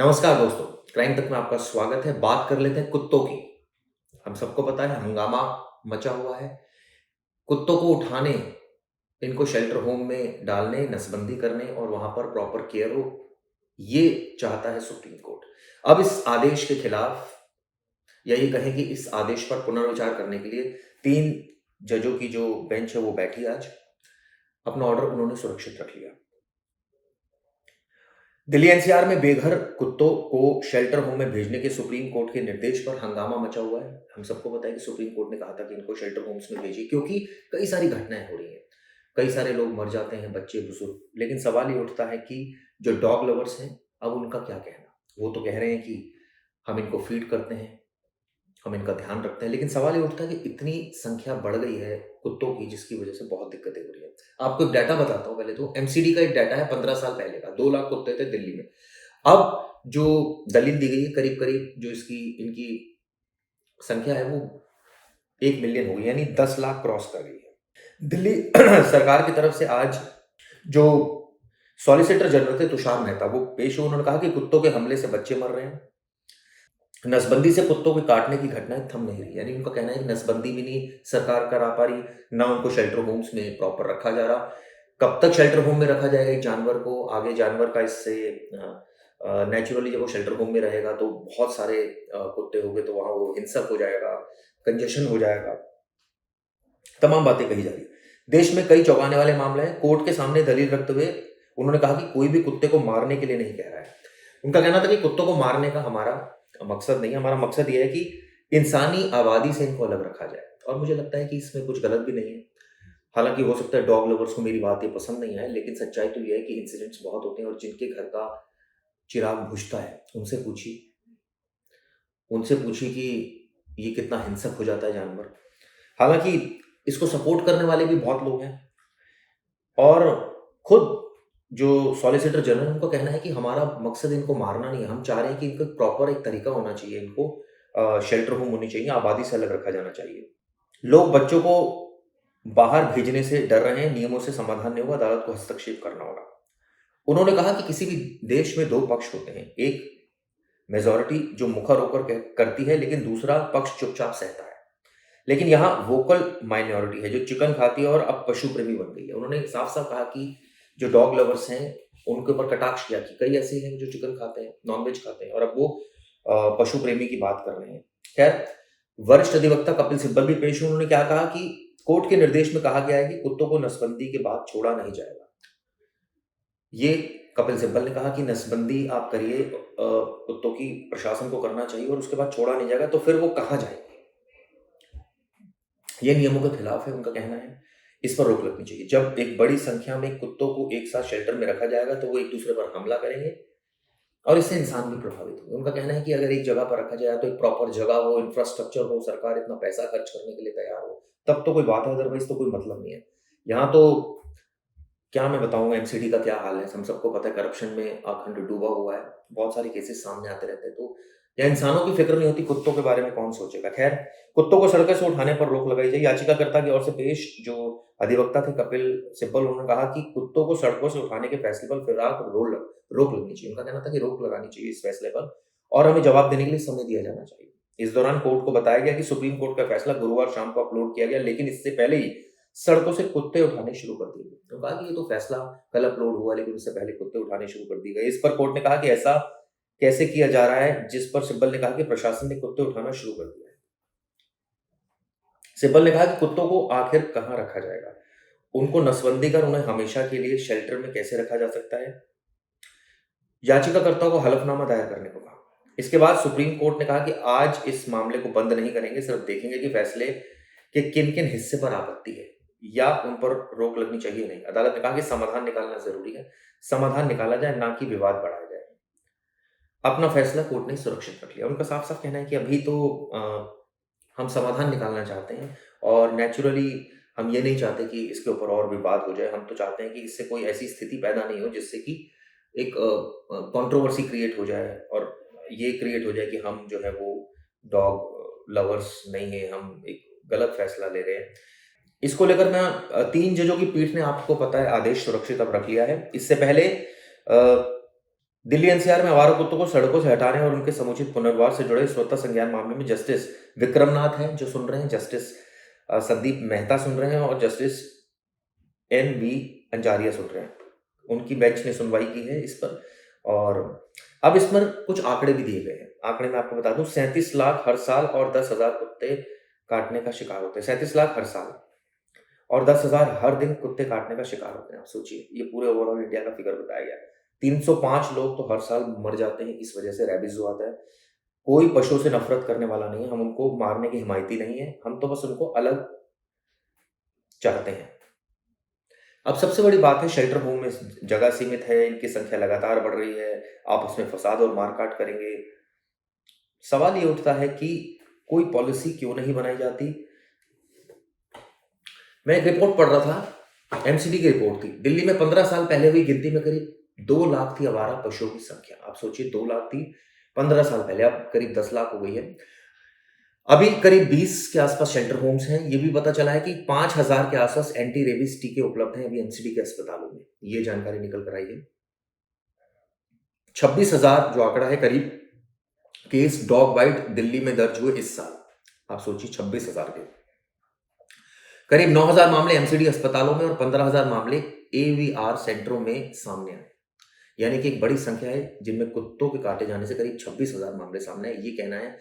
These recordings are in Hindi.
नमस्कार दोस्तों, क्राइम तक में आपका स्वागत है। बात कर लेते हैं कुत्तों की। हम सबको पता है हंगामा मचा हुआ है। कुत्तों को उठाने, इनको शेल्टर होम में डालने, नसबंदी करने और वहाँ पर प्रॉपर केयर हो, ये चाहता है सुप्रीम कोर्ट। अब इस आदेश के खिलाफ या ये कहें कि इस आदेश पर पुनर्विचार करने के लिए 3 जजों की जो बेंच है वो बैठी आज। अपना ऑर्डर उन्होंने सुरक्षित रख लिया। दिल्ली एनसीआर में बेघर कुत्तों को शेल्टर होम में भेजने के सुप्रीम कोर्ट के निर्देश पर हंगामा मचा हुआ है। हम सबको पता है कि सुप्रीम कोर्ट ने कहा था कि इनको शेल्टर होम्स में भेजिए क्योंकि कई सारी घटनाएं हो रही हैं। कई सारे लोग मर जाते हैं, बच्चे, बुजुर्ग। लेकिन सवाल ये उठता है कि जो डॉग लवर्स हैं, अब उनका क्या कहना? वो तो कह रहे हैं कि हम इनको फीड करते हैं, हम इनका ध्यान रखते हैं, लेकिन सवाल ये उठता है कि इतनी संख्या बढ़ गई है कुत्तों की, जिसकी वजह से बहुत दिक्कतें हो रही है। आपको एक डाटा बताता हूँ। पहले तो एमसीडी का एक डाटा है 15 साल पहले का, 2 लाख कुत्ते थे दिल्ली में। अब जो दलील दी गई है, करीब-करीब जो इसकी इनकी संख्या है वो 1 मिलियन हो गई, यानी 10 लाख क्रॉस कर गई है। दिल्ली सरकार की तरफ से आज जो सॉलिसिटर जनरल थे तुषार मेहता, वो पेश हुए। उन्होंने कहा कि कुत्तों के हमले से बच्चे मर रहे हैं। नसबंदी से कुत्तों के काटने की घटनाएं थम नहीं रही, यानी उनका कहना है कि नसबंदी भी नहीं सरकार करा पा रही, ना उनको शेल्टर होम्स में प्रॉपर रखा जा रहा। कब तक शेल्टर होम में रखा जाएगा एक जानवर को? आगे जानवर का इससे नेचुरली जब वो शेल्टर होम में रहेगा तो बहुत सारे कुत्ते होंगे, तो वहाँ वो हिंसक हो जाएगा, कंजेशन हो जाएगा, तमाम बातें कही जा रही है। देश में कई चौंकाने वाले मामले हैं। कोर्ट के सामने दलील रखते हुए उन्होंने कहा कि कोई भी कुत्ते को मारने के लिए नहीं कह रहा है। उनका कहना था कि कुत्तों को मारने का हमारा मकसद नहीं है, हमारा मकसद ये है कि इंसानी आबादी से इनको अलग रखा जाए। और मुझे लगता है कि इसमें कुछ गलत भी नहीं है। हालाँकि हो सकता है डॉग लवर्स को मेरी बात ये पसंद नहीं आए, लेकिन सच्चाई तो ये है कि इंसिडेंट्स बहुत होते हैं और जिनके घर का चिराग बुझता है, उनसे पूछिए कि ये कितना हिंसक हो जाता है जानवर। हालाँकि इसको सपोर्ट करने वाले भी बहुत लोग हैं और खुद जो सॉलिसिटर जनरल है, उनका कहना है कि हमारा मकसद इनको मारना नहीं है। हम चाह रहे हैं कि इनका प्रॉपर एक तरीका होना चाहिए, इनको शेल्टर होम होनी चाहिए, आबादी से अलग रखा जाना चाहिए। लोग बच्चों को बाहर भेजने से डर रहे हैं, नियमों से समाधान नहीं हुआ, अदालत को हस्तक्षेप करना होगा। उन्होंने कहा कि किसी भी देश में 2 पक्ष होते हैं, एक मेजॉरिटी जो मुखर होकर करती है, लेकिन दूसरा पक्ष चुपचाप सहता है। लेकिन यहाँ वोकल माइनॉरिटी है जो चिकन खाती है और अब पशु प्रेमी बन गई है। उन्होंने साफ-साफ कहा कि जो डॉग लवर्स हैं, उनके ऊपर कटाक्ष किया कि कई ऐसे हैं जो चिकन खाते हैं, नॉन-वेज खाते हैं और अब वो पशु प्रेमी की बात कर रहे हैं। खैर, वरिष्ठ अधिवक्ता कपिल सिब्बल भी पेश हुए। उन्होंने क्या कहा कि कोर्ट के निर्देश में कहा गया है कि कुत्तों को नसबंदी के बाद छोड़ा नहीं जाएगा। ये कपिल सिब्बल ने कहा कि नसबंदी आप करिए, कुत्तों की प्रशासन को करना चाहिए और उसके बाद छोड़ा नहीं जाएगा, तो फिर वो कहाँ जाएँगे? ये नियमों के खिलाफ है, उनका कहना है। इस पर रोक लगनी चाहिए। जब एक बड़ी संख्या में कुत्तों को एक साथ शेल्टर में रखा जाएगा, तो वो एक-दूसरे पर हमला करेंगे और इससे इंसान भी प्रभावित होंगे। उनका कहना है कि अगर एक जगह पर रखा जाए, तो एक प्रॉपर जगह हो, इंफ्रास्ट्रक्चर हो, सरकार इतना पैसा खर्च करने के लिए तैयार हो, तब तो कोई बात है, अदरवाइज़ तो कोई मतलब नहीं है। यहाँ तो क्या मैं बताऊँ एमसीडी का क्या हाल है, हम सबको पता है करप्शन में अखंड डूबा हुआ है। बहुत सारे केसेस सामने आते रहते हैं, तो या इंसानों की फ़िक्र नहीं होती, कुत्तों के बारे में कौन सोचेगा? ख़ैर, कुत्तों को सड़कों से उठाने पर रोक लगाई जाए। याचिकाकर्ता की ओर से पेश जो अधिवक्ता थे कपिल सिब्बल, उन्होंने कहा कि कुत्तों को सड़कों से उठाने के फैसले पर फिलहाल रोक लगनी चाहिए। उनका कहना था कि रोक लगानी चाहिए इस फैसले पर और हमें जवाब देने के लिए समय दिया जाना चाहिए। इस दौरान कोर्ट को बताया गया कि सुप्रीम कोर्ट का फैसला गुरुवार शाम को अपलोड किया गया, लेकिन इससे पहले ही सड़कों से कुत्ते उठाने शुरू कर दिए गए। तो कहा कि ये तो फैसला कल अपलोड हुआ, लेकिन उससे पहले कुत्ते उठाने शुरू कर दिए गए। इस पर कोर्ट ने कहा कि ऐसा कैसे किया जा रहा है, जिस पर सिब्बल ने कहा कि प्रशासन ने कुत्ते उठाना शुरू कर दिया है। सिब्बल ने कहा कि कुत्तों को आखिर कहाँ रखा जाएगा? उनको नसबंदी कर उन्हें हमेशा के लिए शेल्टर में कैसे रखा जा सकता है? याचिकाकर्ताओं को हलफनामा दायर करने को कहा। इसके बाद सुप्रीम कोर्ट ने कहा कि आज इस मामले को बंद नहीं करेंगे, सिर्फ देखेंगे कि फैसले के किन-किन हिस्से पर आपत्ति है या उन पर रोक लगनी चाहिए नहीं। अदालत ने कहा कि समाधान निकालना ज़रूरी है, समाधान निकाला जाए, ना कि विवाद बढ़ाया जाए। अपना फैसला कोर्ट ने सुरक्षित रख लिया। उनका साफ-साफ कहना है कि अभी तो हम समाधान निकालना चाहते हैं और नेचुरली हम ये नहीं चाहते कि इसके ऊपर और विवाद हो जाए। हम तो चाहते हैं कि इससे कोई ऐसी स्थिति पैदा नहीं हो जिससे कि एक कंट्रोवर्सी क्रिएट हो जाए और ये क्रिएट हो जाए कि हम जो है वो डॉग लवर्स नहीं हैं, हम एक गलत फैसला ले रहे हैं। इसको लेकर मैं 3 जजों की पीठ ने, आपको पता है, आदेश सुरक्षित अब रख लिया है। इससे पहले दिल्ली एनसीआर में आवारा कुत्तों को सड़कों से हटाने और उनके समुचित पुनर्वास से जुड़े स्वतः संज्ञान मामले में जस्टिस विक्रमनाथ हैं जो सुन रहे हैं, जस्टिस संदीप मेहता सुन रहे हैं और जस्टिस एन वी अंजारिया सुन रहे हैं। उनकी बेंच ने सुनवाई की है इस पर। और अब इस पर कुछ आंकड़े भी दिए गए हैं। आंकड़े मैं आपको बता दूं, 37 लाख हर साल और 10,000 कुत्ते काटने का शिकार होते हैं। 37 लाख हर साल और 10,000 हर दिन कुत्ते काटने का शिकार होते हैं। आप सोचिए, ये पूरे ओवरऑल इंडिया का फिगर बताया गया है। 305 लोग तो हर साल मर जाते हैं इस वजह से, रैबिज जो आता है। कोई पशुओं से नफरत करने वाला नहीं है, हम उनको मारने की हिमायती नहीं है, हम तो बस उनको अलग चाहते हैं। अब सबसे बड़ी बात है, शेल्टर होम में जगह सीमित है, इनकी संख्या लगातार बढ़ रही है, आपस में फसाद और मारकाट करेंगे। सवाल ये उठता है कि कोई पॉलिसी क्यों नहीं बनाई जाती। मैं एक रिपोर्ट पढ़ रहा था, एमसीडी की रिपोर्ट थी। दिल्ली में 15 साल पहले हुई गिनती में करीब 2 लाख थी आवारा पशुओं की संख्या। आप सोचिए, 2 लाख थी 15 साल पहले, अब करीब 10 लाख हो गई है। अभी करीब 20 के आसपास शेल्टर होम्स हैं। ये भी पता चला है कि 5,000 के आसपास एंटी रेबीज टीके उपलब्ध हैं अभी एमसीडी के अस्पतालों में। ये जानकारी निकल कर आई है। 26,000 जो आंकड़ा है करीब, केस डॉग बाइट दिल्ली में दर्ज हुए इस साल। आप सोचिए, 26,000 के करीब 9,000 मामले एमसीडी अस्पतालों में और 15,000 मामले एवीआर सेंटरों में सामने आए। यानी कि एक बड़ी संख्या है जिनमें कुत्तों के काटे जाने से करीब 26,000 मामले सामने आए, ये कहना है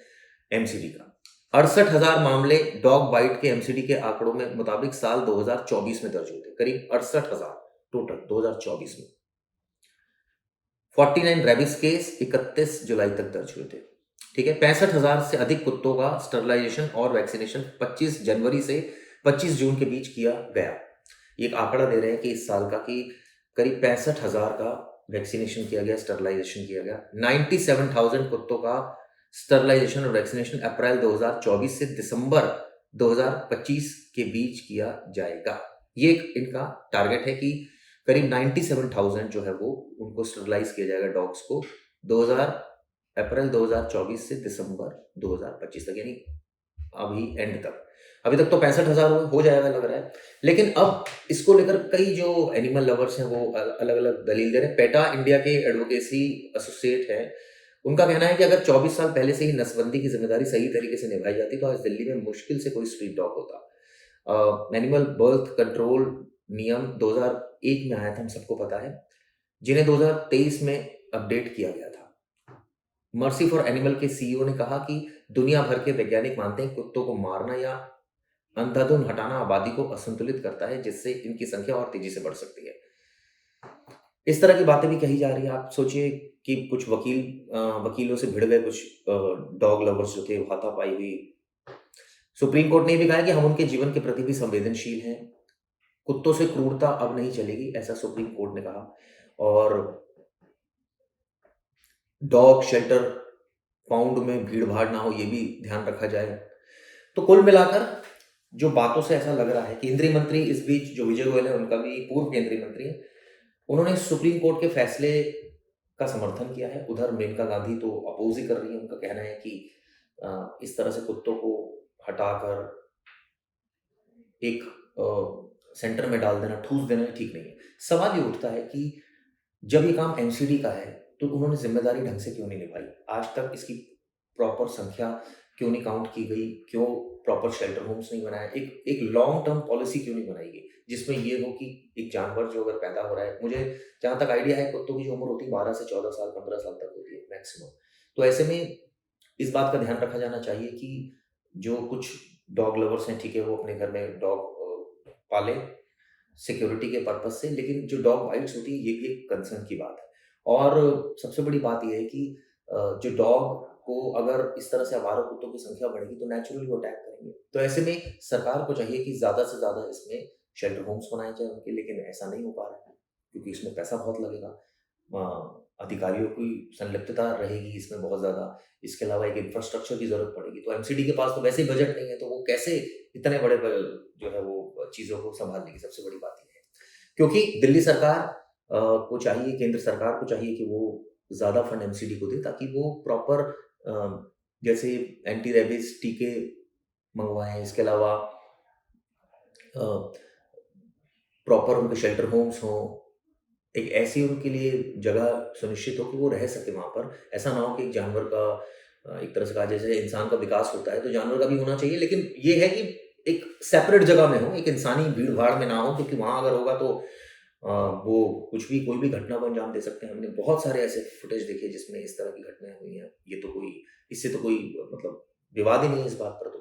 एमसीडी का। 68,000 मामले डॉग बाइट के एमसीडी के आंकड़ों में मुताबिक साल 2024 में दर्ज हुए थे। करीब 68,000 टोटल 2024 में। 49 रेबिस केस 31 जुलाई तक दर्ज हुए थे। ठीक है। 65,000 से अधिक कुत्तों का स्टरलाइजेशन और वैक्सीनेशन 25 जनवरी से 25 जून के बीच किया गया। ये एक आंकड़ा दे रहे हैं कि इस साल का कि करीब 65,000 का वैक्सीनेशन किया गया, स्टरलाइजेशन किया गया। 97,000 कुत्तों का स्टरलाइजेशन और वैक्सीनेशन अप्रैल 2024 से दिसंबर 2025 के बीच किया जाएगा। ये एक इनका टारगेट है कि करीब 97,000 जो है वो उनको स्टरलाइज किया जाएगा डॉग्स को 2000 अप्रैल 2024 से दिसंबर 2025 तक, यानी अभी एंड तक। अभी तक तो 65,000 हो जाएगा लग रहा है। लेकिन अब इसको लेकर कई जो एनिमल लवर्स हैं वो अलग अलग दलील दे रहे हैं। पेटा इंडिया के एडवोकेसी एसोसिएट हैं, उनका कहना है कि अगर 24 साल पहले से ही नसबंदी की जिम्मेदारी सही तरीके से निभाई जाती तो आज दिल्ली में मुश्किल से कोई स्ट्रीट डॉग होता। एनिमल बर्थ कंट्रोल नियम 2001 में आया था, हम सबको पता है, जिन्हें 2023 में अपडेट किया गया था। मर्सी फॉर एनिमल के सीईओ ने कहा कि दुनिया भर के वैज्ञानिक मानते हैं कुत्तों को मारना या अंधाधुंध हटाना आबादी को असंतुलित करता है, जिससे इनकी संख्या और तेजी से बढ़ सकती है। इस तरह की बातें भी कही जा रही है। आप सोचिए कि कुछ वकीलों से भिड़ गए कुछ डॉग लवर्स जो थे, हाथापाई हुई। सुप्रीम कोर्ट ने भी कहा है कि हम उनके जीवन के प्रति भी संवेदनशील हैं, कुत्तों से क्रूरता अब नहीं चलेगी, ऐसा सुप्रीम कोर्ट ने कहा। और डॉग शेल्टर पाउंड में भीड़ भाड़ ना हो, ये भी ध्यान रखा जाए। तो कुल मिलाकर जो बातों से ऐसा लग रहा है, केंद्रीय मंत्री इस बीच जो विजय गोयल है, उनका भी पूर्व केंद्रीय मंत्री है, उन्होंने सुप्रीम कोर्ट के फैसले का समर्थन किया है। उधर मेनका गांधी तो अपोज ही कर रही है। उनका कहना है कि इस तरह से कुत्तों को हटाकर एक सेंटर में डाल देना, ठूस देना ठीक नहीं है। सवाल ये उठता है कि जब ये काम एमसीडी का है तो उन्होंने जिम्मेदारी ढंग से क्यों नहीं निभाई? आज तक इसकी प्रॉपर संख्या क्यों नहीं काउंट की गई? क्यों प्रॉपर शेल्टर होम्स नहीं बनाया? एक एक लॉन्ग टर्म पॉलिसी क्यों नहीं बनाई गई जिसमें ये हो कि एक जानवर जो अगर पैदा हो रहा है, मुझे जहाँ तक आइडिया है कुत्तों की जो उम्र होती है 12 से 14 साल 15 साल तक होती है मैक्सिमम। तो ऐसे में इस बात का ध्यान रखा जाना चाहिए कि जो कुछ डॉग लवर्स हैं, ठीक है, वो अपने घर में डॉग पाले सिक्योरिटी के पर्पज से, लेकिन जो डॉग बाइट्स होती है ये एक कंसर्न की बात है। और सबसे बड़ी बात यह है कि जो डॉग को अगर इस तरह से आवारा कुत्तों की संख्या बढ़ेगी तो नेचुरली वो अटैक करेंगे। तो ऐसे में सरकार को चाहिए कि ज़्यादा से ज़्यादा इसमें शेल्टर होम्स बनाए जाए उनके, लेकिन ऐसा नहीं हो पा रहा है क्योंकि इसमें पैसा बहुत लगेगा। अधिकारियों की संलिप्तता रहेगी इसमें बहुत ज़्यादा। इसके अलावा एक इंफ्रास्ट्रक्चर की ज़रूरत पड़ेगी। तो एमसीडी के पास तो वैसे ही बजट नहीं है, तो वो कैसे इतने बड़े जो है वो चीज़ों को संभाल लेगी? सबसे बड़ी बात ये है। क्योंकि दिल्ली सरकार को चाहिए, केंद्र सरकार को चाहिए कि वो ज़्यादा फंड एमसीडी को दे ताकि वो प्रॉपर जैसे एंटी रेबीज टीके मंगवाएं। इसके अलावा प्रॉपर उनके शेल्टर होम्स हों, एक ऐसी उनके लिए जगह सुनिश्चित हो कि वो रह सके वहाँ पर। ऐसा ना हो कि एक जानवर का एक तरह से कहा जैसे इंसान का विकास होता है, तो जानवर का भी होना चाहिए, लेकिन ये है कि एक सेपरेट जगह में हो, एक इंसानी भीड़-भाड़ में ना हो, क्योंकि वहाँ अगर होगा तो वो कुछ भी कोई भी घटना को अंजाम दे सकते हैं। हमने बहुत सारे ऐसे फुटेज देखे जिसमें इस तरह की घटनाएँ हुई हैं। ये तो कोई इससे तो कोई मतलब विवाद ही नहीं है इस बात पर तो।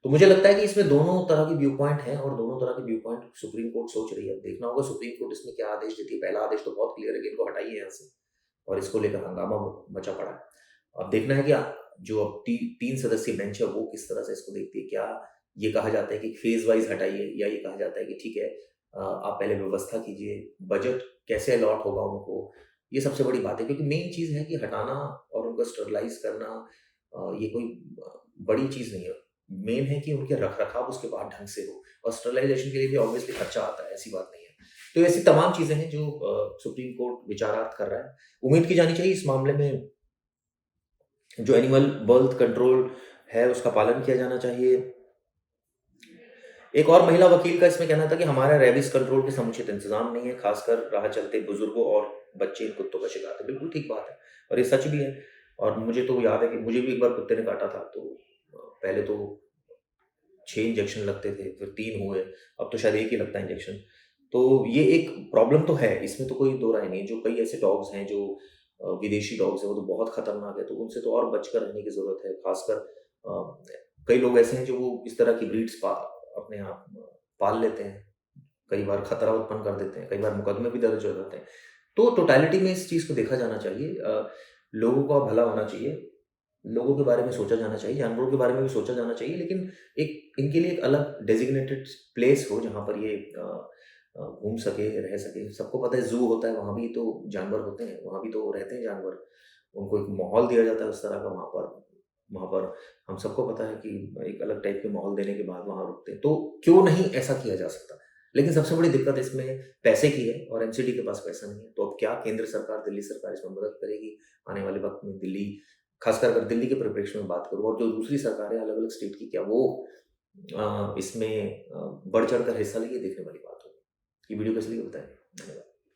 तो मुझे लगता है कि इसमें दोनों तरह के व्यू पॉइंट हैं और दोनों तरह के व्यू पॉइंट सुप्रीम कोर्ट सोच रही है। अब देखना होगा सुप्रीम कोर्ट इसमें क्या आदेश देती है। पहला आदेश तो बहुत क्लियर है कि इनको हटाइए यहाँ से, और इसको लेकर हंगामा मचा पड़ा है। अब देखना है कि जो अब 3 सदस्यीय बेंच है वो किस तरह से इसको देखती है। क्या ये कहा जाता है कि फेज़ वाइज़ हटाइए, या ये कहा जाता है कि ठीक है आप पहले व्यवस्था कीजिए, बजट कैसे अलॉट होगा उनको, ये सबसे बड़ी बात है, क्योंकि मेन चीज़ है कि हटाना और उनको स्टरलाइज़ करना ये कोई बड़ी चीज़ नहीं है। मेन है कि उनके रख-रखाव उसके बाद ढंग से हो, और स्टरलाइज़ेशन के लिए भी ऑब्वियसली खर्चा आता है, ऐसी बात नहीं है। तो ऐसी तमाम चीज़ें हैं जो सुप्रीम कोर्ट विचारार्थ कर रहा है। उम्मीद की जानी चाहिए इस मामले में जो एनिमल बर्थ कंट्रोल है उसका पालन किया जाना चाहिए। एक और महिला वकील का इसमें कहना था कि हमारा रेबीज कंट्रोल के समुचित इंतजाम नहीं है, खासकर राह चलते बुजुर्गों और बच्चे इन कुत्तों का शिकार थे। बिल्कुल ठीक बात है, और ये सच भी है। और मुझे तो याद है कि मुझे भी एक बार कुत्ते ने काटा था, तो पहले तो 6 इंजेक्शन लगते थे, फिर 3 हुए, अब तो शायद 1 ही लगता है इंजेक्शन। तो ये एक प्रॉब्लम तो है, इसमें तो कोई दो राय नहीं है। जो कई ऐसे डॉग्स हैं जो विदेशी डॉग्स हैं, वो तो बहुत खतरनाक है, तो उनसे तो और बचकर रहने की ज़रूरत है। खासकर कई लोग ऐसे हैं जो वो इस तरह की ब्रीड्स अपने आप पाल लेते हैं, कई बार खतरा उत्पन्न कर देते हैं, कई बार मुकदमे भी दर्ज हो जाते हैं। तो टोटैलिटी में इस चीज़ को देखा जाना चाहिए। लोगों का भला होना चाहिए, लोगों के बारे में सोचा जाना चाहिए, जानवरों के बारे में भी सोचा जाना चाहिए, लेकिन एक इनके लिए एक अलग डेज़िग्नेटेड प्लेस हो जहाँ पर ये घूम सके, रह सके। सबको पता है ज़ू होता है, वहाँ भी तो जानवर होते हैं, वहाँ भी तो रहते हैं जानवर। उनको एक माहौल दिया जाता है उस तरह का वहाँ पर। वहाँ पर हम सबको पता है कि एक अलग टाइप के माहौल देने के बाद वहाँ रुकते हैं। तो क्यों नहीं ऐसा किया जा सकता? लेकिन सबसे बड़ी दिक्कत इसमें पैसे की है, और एनसीडी के पास पैसा नहीं है। तो अब क्या केंद्र सरकार, दिल्ली सरकार इसमें मदद करेगी? आने वाले वक़्त में दिल्ली, खासकर अगर दिल्ली के परिप्रेक्ष्य में बात करूँ, और जो दूसरी सरकारें अलग-अलग स्टेट की, क्या वो इसमें बढ़-चढ़ कर हिस्सा लेंगी? देखने वाली बात होगी। ये वीडियो कैसी लगी बताएँ? धन्यवाद।